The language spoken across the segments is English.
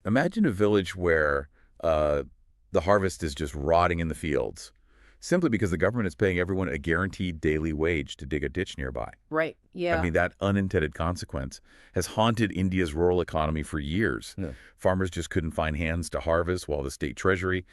Imagine a village where the harvest is just rotting in the fields, simply because the government is paying everyone a guaranteed daily wage to dig a ditch nearby. Right. I Yeah. mean, that unintended consequence has haunted India's rural economy for years. Yeah. Farmers just couldn't find hands to harvest while the state treasury,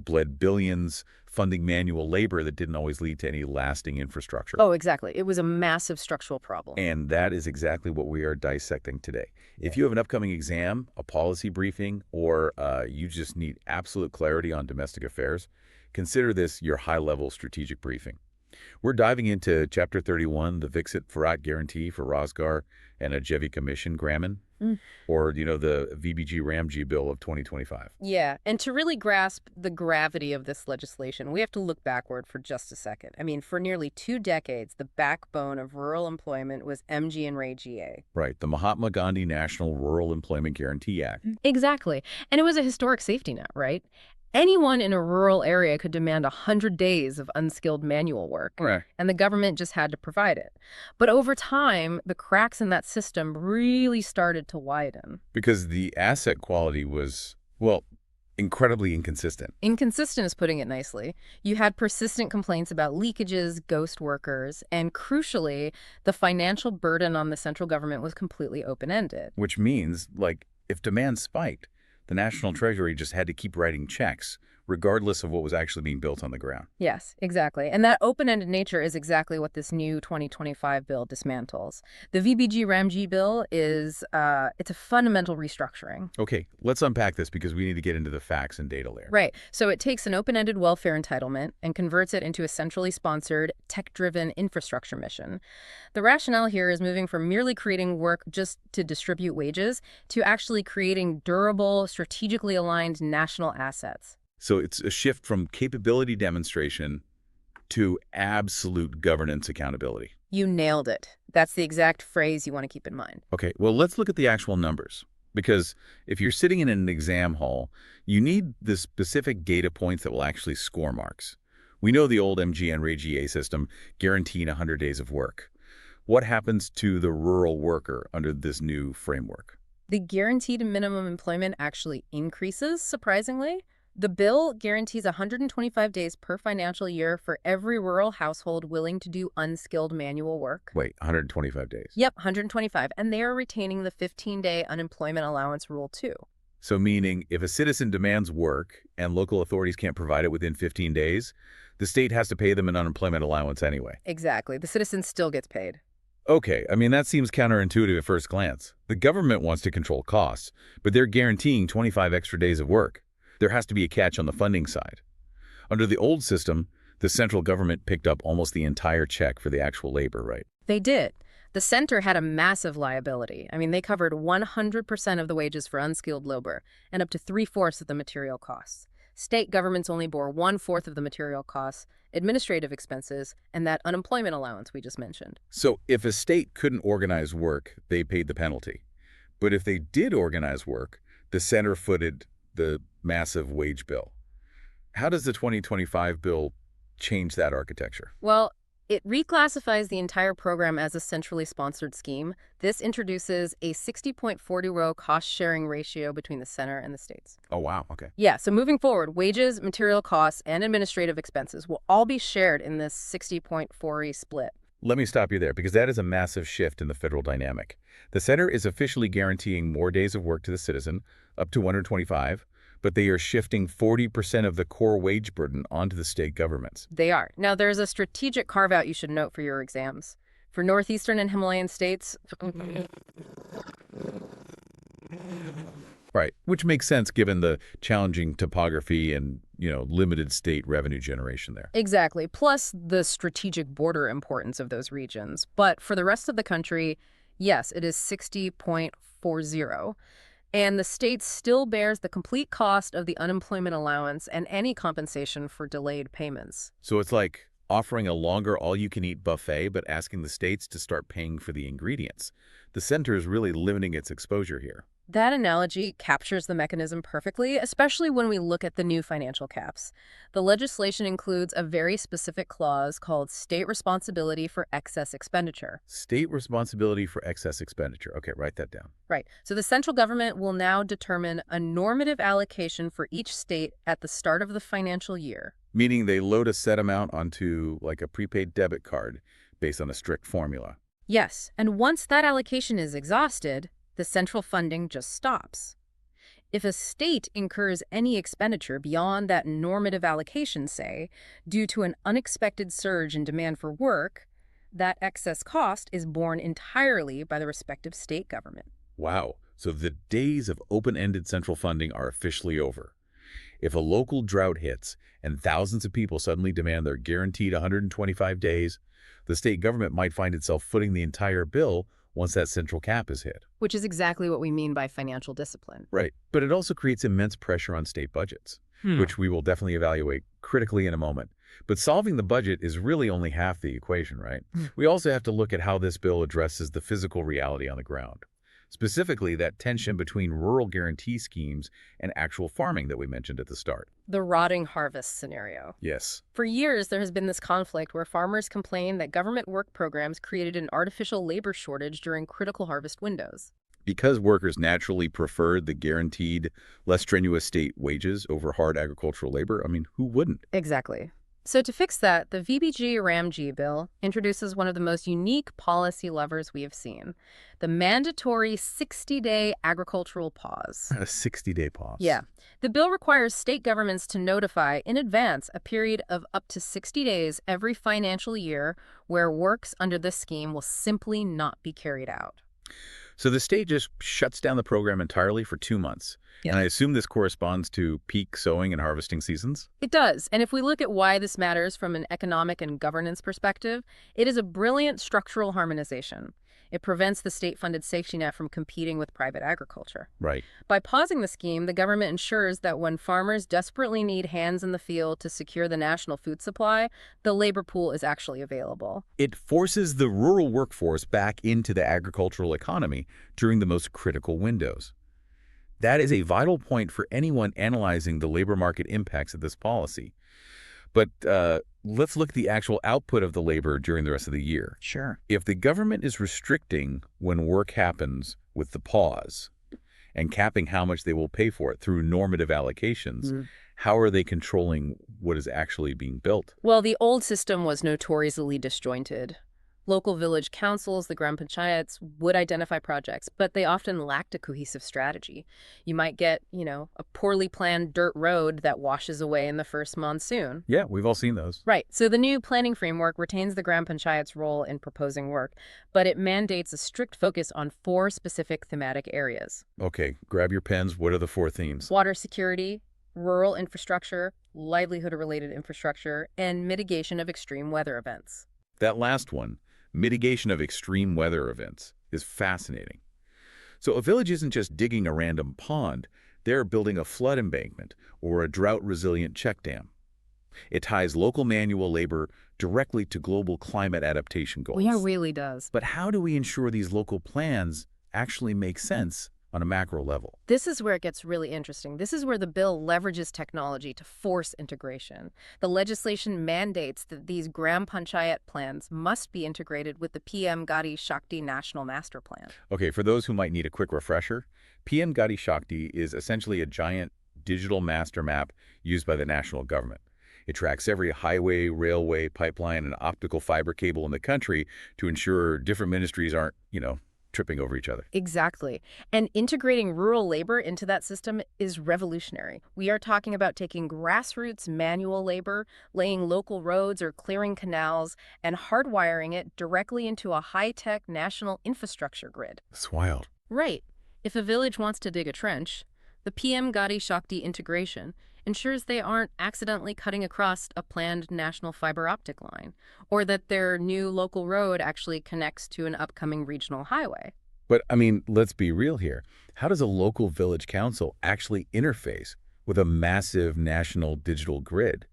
bled billions funding manual labor that didn't always lead to any lasting infrastructure. Oh, exactly. It was a massive structural problem. And that is exactly what we are dissecting today. If you have an upcoming exam, a policy briefing, or you just need absolute clarity on domestic affairs, consider this your high-level strategic briefing. We're diving into Chapter 31, the Viksit Bharat Guarantee for Rozgar and Ajivika Mission Gramin, or, the VBG-Ramji Bill of 2025. Yeah, and to really grasp the gravity of this legislation, we have to look backward for just a second. I mean, for nearly 2 decades, the backbone of rural employment was MG and Ray GA. Right, the Mahatma Gandhi National Rural Employment Guarantee Act. Exactly. And it was a historic safety net, right? Anyone in a rural area could demand 100 days of unskilled manual work, Right. and the government just had to provide it. But over time, the cracks in that system really started to widen. Because the asset quality was, well, incredibly inconsistent. Inconsistent is putting it nicely. You had persistent complaints about leakages, ghost workers, and crucially, the financial burden on the central government was completely open-ended. Which means, if demand spiked, the National Treasury just had to keep writing checks, regardless of what was actually being built on the ground. Yes, exactly. And that open-ended nature is exactly what this new 2025 bill dismantles. The VBG-Ramji bill it's a fundamental restructuring. Okay, let's unpack this because we need to get into the facts and data layer. Right. So it takes an open-ended welfare entitlement and converts it into a centrally sponsored, tech-driven infrastructure mission. The rationale here is moving from merely creating work just to distribute wages to actually creating durable, strategically aligned national assets. So it's a shift from capability demonstration to absolute governance accountability. You nailed it. That's the exact phrase you want to keep in mind. Okay, well, let's look at the actual numbers. Because if you're sitting in an exam hall, you need the specific data points that will actually score marks. We know the old MGN RAGA system guaranteeing 100 days of work. What happens to the rural worker under this new framework? The guaranteed minimum employment actually increases, surprisingly. The bill guarantees 125 days per financial year for every rural household willing to do unskilled manual work. Wait, 125 days? Yep, 125. And they are retaining the 15-day unemployment allowance rule, too. So meaning if a citizen demands work and local authorities can't provide it within 15 days, the state has to pay them an unemployment allowance anyway. Exactly. The citizen still gets paid. Okay, I mean, that seems counterintuitive at first glance. The government wants to control costs, but they're guaranteeing 25 extra days of work. There has to be a catch on the funding side. Under the old system, the central government picked up almost the entire check for the actual labor, right? They did. The center had a massive liability. I mean, they covered 100% of the wages for unskilled labor and up to 3/4 of the material costs. State governments only bore 1/4 of the material costs, administrative expenses, and that unemployment allowance we just mentioned. So if a state couldn't organize work, they paid the penalty. But if they did organize work, the center footed the massive wage bill. How does the 2025 bill change that architecture? Well, it reclassifies the entire program as a centrally sponsored scheme. This introduces a 60.40 cost-sharing ratio between the center and the states. Oh, wow. Okay. Yeah, so moving forward, wages, material costs, and administrative expenses will all be shared in this 60.40 split. Let me stop you there because that is a massive shift in the federal dynamic. The center is officially guaranteeing more days of work to the citizen, up to 125, but they are shifting 40% of the core wage burden onto the state governments. They are. Now, there's a strategic carve-out you should note for your exams. For northeastern and Himalayan states, Right, which makes sense given the challenging topography and, limited state revenue generation there. exactly, plus the strategic border importance of those regions. But for the rest of the country, yes, it is 60.40. And the state still bears the complete cost of the unemployment allowance and any compensation for delayed payments. So it's like offering a longer all-you-can-eat buffet, but asking the states to start paying for the ingredients. The center is really limiting its exposure here. That analogy captures the mechanism perfectly, especially when we look at the new financial caps. The legislation includes a very specific clause called state responsibility for excess expenditure. State responsibility for excess expenditure. Okay, write that down. Right. So the central government will now determine a normative allocation for each state at the start of the financial year. Meaning they load a set amount onto like a prepaid debit card based on a strict formula. Yes, and once that allocation is exhausted, the central funding just stops. If a state incurs any expenditure beyond that normative allocation, say, due to an unexpected surge in demand for work, that excess cost is borne entirely by the respective state government. Wow. So the days of open-ended central funding are officially over. If a local drought hits and thousands of people suddenly demand their guaranteed 125 days, the state government might find itself footing the entire bill once that central cap is hit. Which is exactly what we mean by financial discipline. Right. But it also creates immense pressure on state budgets, which we will definitely evaluate critically in a moment. But solving the budget is really only half the equation, right? We also have to look at how this bill addresses the physical reality on the ground. Specifically, that tension between rural guarantee schemes and actual farming that we mentioned at the start. The rotting harvest scenario. Yes. For years, there has been this conflict where farmers complain that government work programs created an artificial labor shortage during critical harvest windows. Because workers naturally preferred the guaranteed, less strenuous state wages over hard agricultural labor, I mean, who wouldn't? Exactly. So to fix that, the VBG-RAMG bill introduces one of the most unique policy levers we have seen, the mandatory 60-day agricultural pause. A 60-day pause. Yeah. The bill requires state governments to notify in advance a period of up to 60 days every financial year where works under this scheme will simply not be carried out. So the state just shuts down the program entirely for 2 months. Yeah. And I assume this corresponds to peak sowing and harvesting seasons? It does. And if we look at why this matters from an economic and governance perspective, it is a brilliant structural harmonization. It prevents the state-funded safety net from competing with private agriculture. Right. By pausing the scheme, the government ensures that when farmers desperately need hands in the field to secure the national food supply, the labor pool is actually available. It forces the rural workforce back into the agricultural economy during the most critical windows. That is a vital point for anyone analyzing the labor market impacts of this policy. But let's look at the actual output of the labor during the rest of the year. Sure. If the government is restricting when work happens with the pause and capping how much they will pay for it through normative allocations, how are they controlling what is actually being built? Well, the old system was notoriously disjointed. Local village councils, the gram panchayats, would identify projects, but they often lacked a cohesive strategy. You might get, a poorly planned dirt road that washes away in the first monsoon. Yeah, we've all seen those. Right. So the new planning framework retains the gram panchayat's role in proposing work, but it mandates a strict focus on 4 specific thematic areas. Okay, grab your pens. What are the 4 themes? Water security, rural infrastructure, livelihood-related infrastructure, and mitigation of extreme weather events. That last one, mitigation of extreme weather events, is fascinating. So a village isn't just digging a random pond, they're building a flood embankment or a drought-resilient check dam. It ties local manual labor directly to global climate adaptation goals. Well, yeah, it really does. But how do we ensure these local plans actually make sense on a macro level? This is where it gets really interesting. This is where the bill leverages technology to force integration. The legislation mandates that these gram panchayat plans must be integrated with the PM Gati Shakti National Master Plan. Okay, for those who might need a quick refresher, PM Gati Shakti is essentially a giant digital master map used by the national government. It tracks every highway, railway, pipeline, and optical fiber cable in the country to ensure different ministries aren't, tripping over each other. Exactly. And integrating rural labor into that system is revolutionary. We are talking about taking grassroots manual labor, laying local roads or clearing canals, and hardwiring it directly into a high-tech national infrastructure grid. It's wild. Right. If a village wants to dig a trench, the PM Gati Shakti integration ensures they aren't accidentally cutting across a planned national fiber optic line, or that their new local road actually connects to an upcoming regional highway. But, let's be real here. How does a local village council actually interface with a massive national digital grid?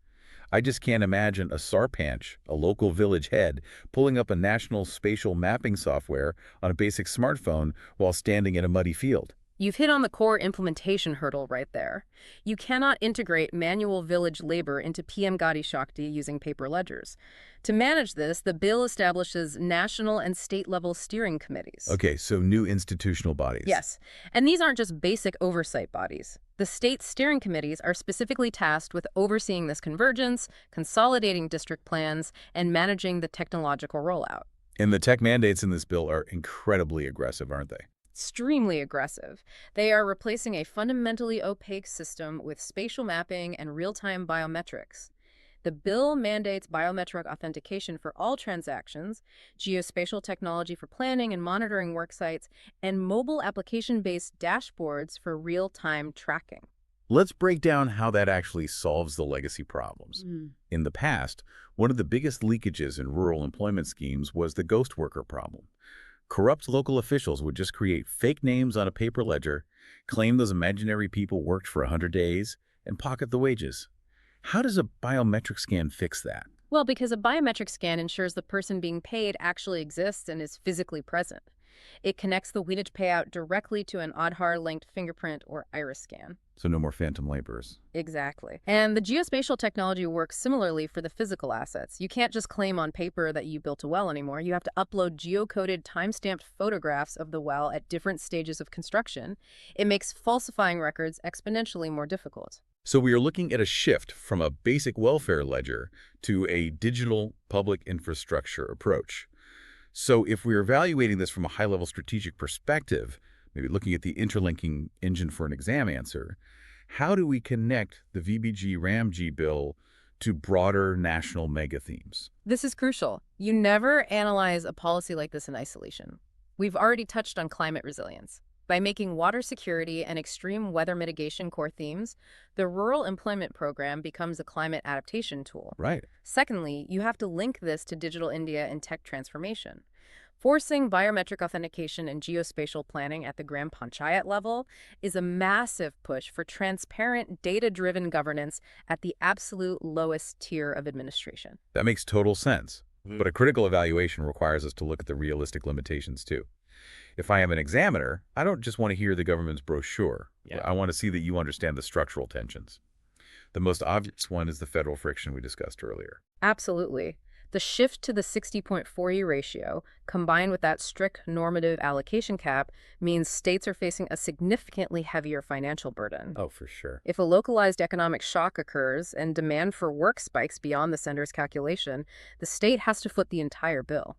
I just can't imagine a sarpanch, a local village head, pulling up a national spatial mapping software on a basic smartphone while standing in a muddy field. You've hit on the core implementation hurdle right there. You cannot integrate manual village labor into PM Gadi Shakti using paper ledgers. To manage this, the bill establishes national and state-level steering committees. Okay, so new institutional bodies. Yes, and these aren't just basic oversight bodies. The state steering committees are specifically tasked with overseeing this convergence, consolidating district plans, and managing the technological rollout. And the tech mandates in this bill are incredibly aggressive, aren't they? Extremely aggressive. They are replacing a fundamentally opaque system with spatial mapping and real-time biometrics. The bill mandates biometric authentication for all transactions, geospatial technology for planning and monitoring work sites, and mobile application-based dashboards for real-time tracking. Let's break down how that actually solves the legacy problems. Mm. In the past, one of the biggest leakages in rural employment schemes was the ghost worker problem. Corrupt local officials would just create fake names on a paper ledger, claim those imaginary people worked for 100 days, and pocket the wages. How does a biometric scan fix that? Well, because a biometric scan ensures the person being paid actually exists and is physically present. It connects the wheatage payout directly to an Aadhaar-linked fingerprint or iris scan. So no more phantom laborers. Exactly. And the geospatial technology works similarly for the physical assets. You can't just claim on paper that you built a well anymore. You have to upload geocoded, time-stamped photographs of the well at different stages of construction. It makes falsifying records exponentially more difficult. So we are looking at a shift from a basic welfare ledger to a digital public infrastructure approach. So if we're evaluating this from a high-level strategic perspective, maybe looking at the interlinking engine for an exam answer, how do we connect the VBG-RAMG bill to broader national mega themes? This is crucial. You never analyze a policy like this in isolation. We've already touched on climate resilience. By making water security and extreme weather mitigation core themes, the Rural Employment Program becomes a climate adaptation tool. Right. Secondly, you have to link this to Digital India and tech transformation. Forcing biometric authentication and geospatial planning at the Gram Panchayat level is a massive push for transparent, data-driven governance at the absolute lowest tier of administration. That makes total sense. But a critical evaluation requires us to look at the realistic limitations, too. If I am an examiner, I don't just want to hear the government's brochure. Yeah. I want to see that you understand the structural tensions. The most obvious one is the federal friction we discussed earlier. Absolutely. The shift to the 60.40 ratio, combined with that strict normative allocation cap, means states are facing a significantly heavier financial burden. Oh, for sure. If a localized economic shock occurs and demand for work spikes beyond the sender's calculation, the state has to foot the entire bill.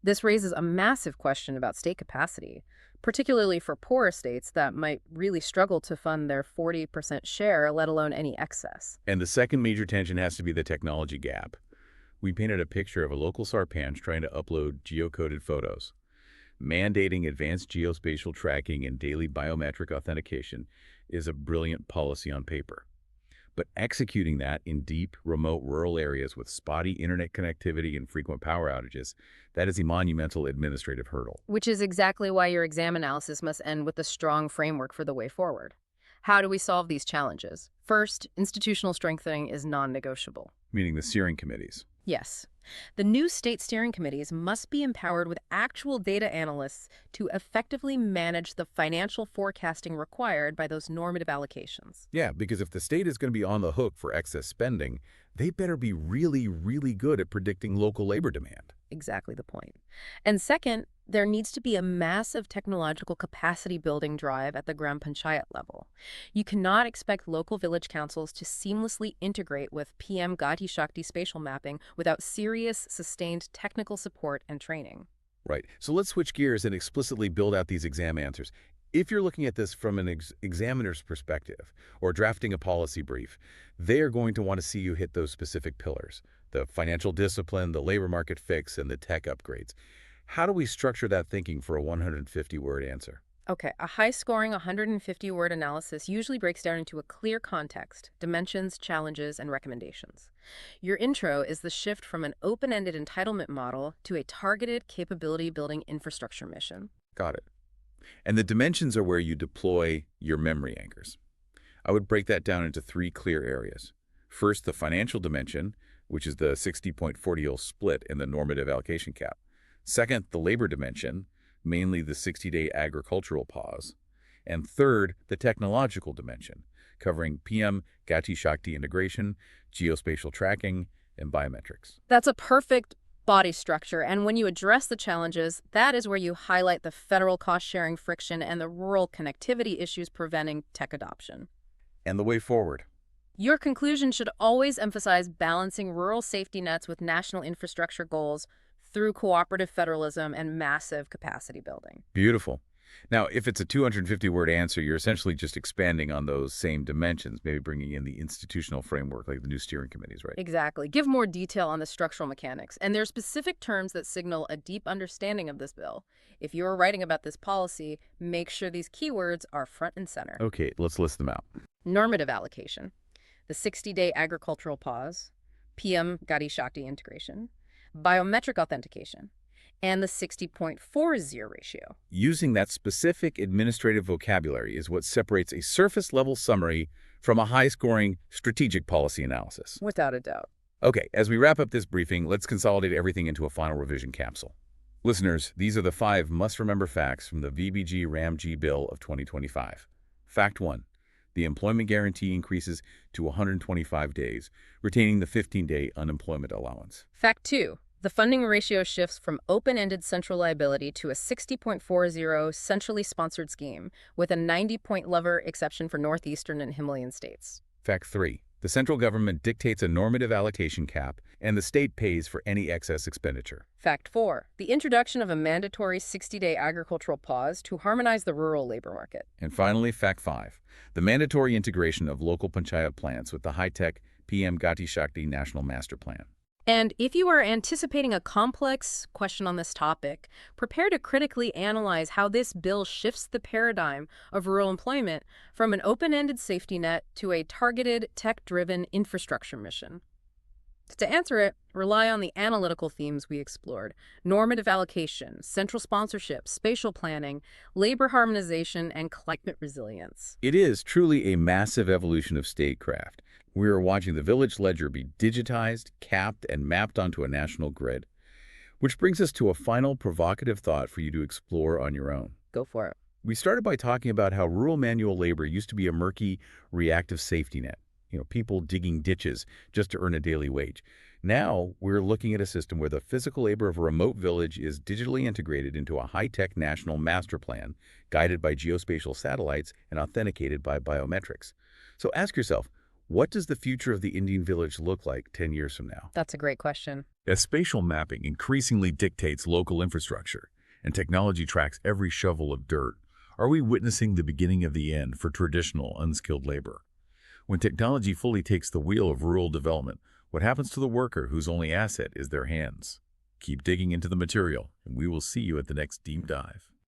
This raises a massive question about state capacity, particularly for poorer states that might really struggle to fund their 40% share, let alone any excess. And the second major tension has to be the technology gap. We painted a picture of a local sarpanch trying to upload geocoded photos. Mandating advanced geospatial tracking and daily biometric authentication is a brilliant policy on paper. But executing that in deep, remote rural areas with spotty internet connectivity and frequent power outages, that is a monumental administrative hurdle. Which is exactly why your exam analysis must end with a strong framework for the way forward. How do we solve these challenges? First, institutional strengthening is non-negotiable. Meaning the steering committees. Yes. The new state steering committees must be empowered with actual data analysts to effectively manage the financial forecasting required by those normative allocations. Yeah, because if the state is going to be on the hook for excess spending, they better be really, really good at predicting local labor demand. Exactly the point. And second, there needs to be a massive technological capacity building drive at the Gram Panchayat level. You cannot expect local village councils to seamlessly integrate with PM Gati Shakti spatial mapping without serious, sustained technical support and training. Right. So let's switch gears and explicitly build out these exam answers. If you're looking at this from an examiner's perspective or drafting a policy brief, they are going to want to see you hit those specific pillars: the financial discipline, the labor market fix, and the tech upgrades. How do we structure that thinking for a 150-word answer? Okay, a high-scoring 150-word analysis usually breaks down into a clear context, dimensions, challenges, and recommendations. Your intro is the shift from an open-ended entitlement model to a targeted capability-building infrastructure mission. Got it. And the dimensions are where you deploy your memory anchors. I would break that down into three clear areas. First, the financial dimension, which is the 60.40 split in the normative allocation cap. Second, the labor dimension, mainly the 60-day agricultural pause. And third, the technological dimension, covering PM, Gati Shakti integration, geospatial tracking, and biometrics. That's a perfect body structure. And when you address the challenges, that is where you highlight the federal cost-sharing friction and the rural connectivity issues preventing tech adoption. And the way forward. Your conclusion should always emphasize balancing rural safety nets with national infrastructure goals through cooperative federalism and massive capacity building. Beautiful. Now, if it's a 250-word answer, you're essentially just expanding on those same dimensions, maybe bringing in the institutional framework like the new steering committees, right? Exactly. Give more detail on the structural mechanics, and there are specific terms that signal a deep understanding of this bill. If you're writing about this policy, make sure these keywords are front and center. Okay, let's list them out. Normative allocation, the 60-day agricultural pause, PM Gati Shakti integration, biometric authentication, and the 60.40 ratio. Using that specific administrative vocabulary is what separates a surface-level summary from a high-scoring strategic policy analysis. Without a doubt. Okay, as we wrap up this briefing, let's consolidate everything into a final revision capsule. Listeners, these are the 5 must-remember facts from the VBG-RAM-G Bill of 2025. Fact 1. The employment guarantee increases to 125 days, retaining the 15-day unemployment allowance. Fact 2. The funding ratio shifts from open-ended central liability to a 60.40 centrally sponsored scheme, with a 90-point lever exception for northeastern and Himalayan states. Fact 3. The central government dictates a normative allocation cap, and the state pays for any excess expenditure. Fact 4. The introduction of a mandatory 60-day agricultural pause to harmonize the rural labor market. And finally, Fact 5. The mandatory integration of local panchayat plants with the high-tech PM Gati Shakti National Master Plan. And if you are anticipating a complex question on this topic, prepare to critically analyze how this bill shifts the paradigm of rural employment from an open-ended safety net to a targeted, tech-driven infrastructure mission. To answer it, rely on the analytical themes we explored: normative allocation, central sponsorship, spatial planning, labor harmonization, and climate resilience. It is truly a massive evolution of statecraft. We are watching the village ledger be digitized, capped, and mapped onto a national grid. Which brings us to a final provocative thought for you to explore on your own. Go for it. We started by talking about how rural manual labor used to be a murky, reactive safety net. People digging ditches just to earn a daily wage. Now, we're looking at a system where the physical labor of a remote village is digitally integrated into a high-tech national master plan, guided by geospatial satellites and authenticated by biometrics. So ask yourself, what does the future of the Indian village look like 10 years from now? That's a great question. As spatial mapping increasingly dictates local infrastructure and technology tracks every shovel of dirt, are we witnessing the beginning of the end for traditional unskilled labor? When technology fully takes the wheel of rural development, what happens to the worker whose only asset is their hands? Keep digging into the material, and we will see you at the next deep dive.